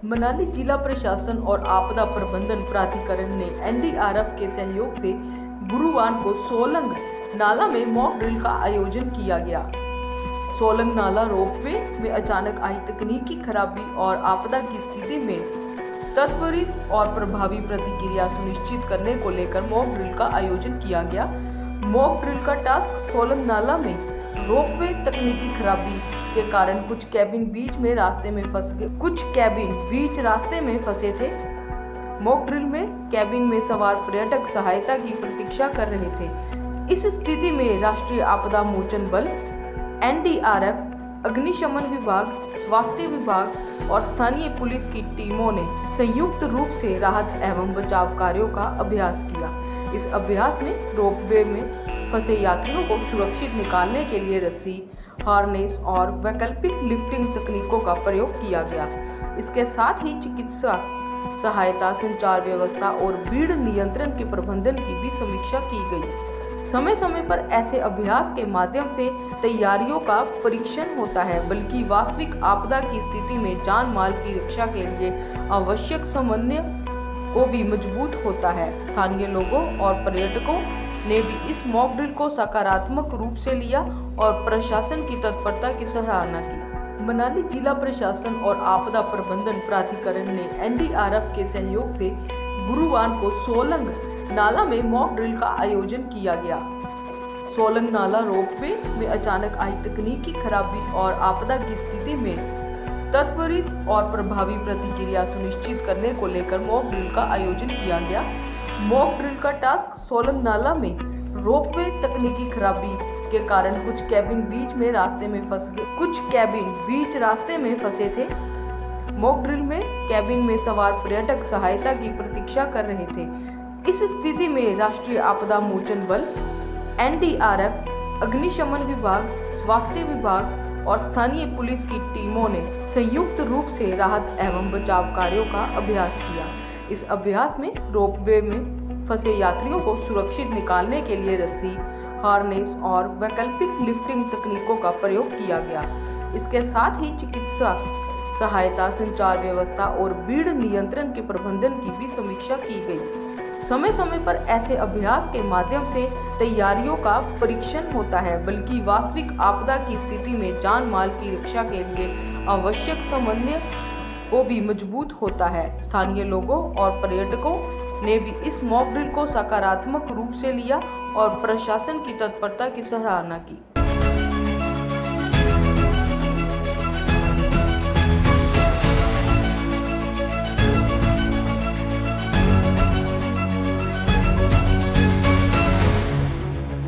मनाली जिला प्रशासन और आपदा प्रबंधन प्राधिकरण ने एनडीआरएफ के सहयोग से गुरुवार को सोलंग नाला में मॉक ड्रिल का आयोजन किया गया। सोलंग नाला रोपवे में अचानक आई तकनीकी खराबी और आपदा की स्थिति में त्वरित और प्रभावी प्रतिक्रिया सुनिश्चित करने को लेकर मॉक ड्रिल का आयोजन किया गया। मॉक ड्रिल का टास्क सोलंग नाला में रोपवे तकनीकी खराबी के कारण कुछ कैबिन बीच रास्ते में फंसे थे। मॉक ड्रिल में कैबिन में सवार पर्यटक सहायता की प्रतीक्षा कर रहे थे। इस स्थिति में राष्ट्रीय आपदा मोचन बल, एनडीआरएफ, अग्निशमन विभाग, स्वास्थ्य विभाग और स्थानीय पुलिस की टीमों ने संयुक्त रूप से राहत एवं बचाव कार्यों का अभ्यास किया। इस अभ्यास में रोपवे में फंसे यात्रियों को सुरक्षित निकालने के लिए रस्सी, हार्नेस और वैकल्पिक लिफ्टिंग तकनीकों का प्रयोग किया गया। इसके साथ ही चिकित्सा सहायता, संचार व्यवस्था और भीड़ नियंत्रण के प्रबंधन की भी समीक्षा की गई। समय समय पर ऐसे अभ्यास के माध्यम से तैयारियों का परीक्षण होता है, बल्कि वास्तविक आपदा की स्थिति में जान माल की रक्षा के लिए आवश्यक समन्वय को भी मजबूत होता है। स्थानीय लोगों और पर्यटकों ने भी इस मॉक ड्रिल को सकारात्मक रूप से लिया और प्रशासन की तत्परता की सराहना की। मनाली जिला प्रशासन और आपदा प्रबंधन प्राधिकरण ने एनडीआरएफ के सहयोग से गुरुवार को सोलंग नाला में मॉक ड्रिल का आयोजन किया गया। सोलंग नाला रोपवे में अचानक आई तकनीकी खराबी और आपदा की स्थिति में त्वरित और प्रभावी प्रतिक्रिया सुनिश्चित करने को लेकर मॉक ड्रिल का आयोजन किया गया। मॉक ड्रिल का टास्क सोलंग नाला में रोपवे तकनीकी खराबी के कारण कुछ कैबिन रास्ते में फंसे थे। मॉक ड्रिल में कैबिन में सवार पर्यटक सहायता की प्रतीक्षा कर रहे थे। इस स्थिति में राष्ट्रीय आपदा मोचन बल, एनडीआरएफ, अग्निशमन विभाग, स्वास्थ्य विभाग और स्थानीय पुलिस की टीमों ने संयुक्त रूप से राहत एवं बचाव कार्यों का अभ्यास किया। इस अभ्यास में रोपवे में फंसे यात्रियों को सुरक्षित निकालने के लिए रस्सी, हार्नेस और वैकल्पिक लिफ्टिंग तकनीकों का प्रयोग किया गया। इसके साथ ही चिकित्सा सहायता, संचार व्यवस्था और भीड़ नियंत्रण के प्रबंधन की भी समीक्षा की गई। समय समय पर ऐसे अभ्यास के माध्यम से तैयारियों का परीक्षण होता है, बल्कि वास्तविक आपदा की स्थिति में जान माल की रक्षा के लिए आवश्यक समन्वय को भी मजबूत होता है। स्थानीय लोगों और पर्यटकों ने भी इस मॉक ड्रिल को सकारात्मक रूप से लिया और प्रशासन की तत्परता की सराहना की।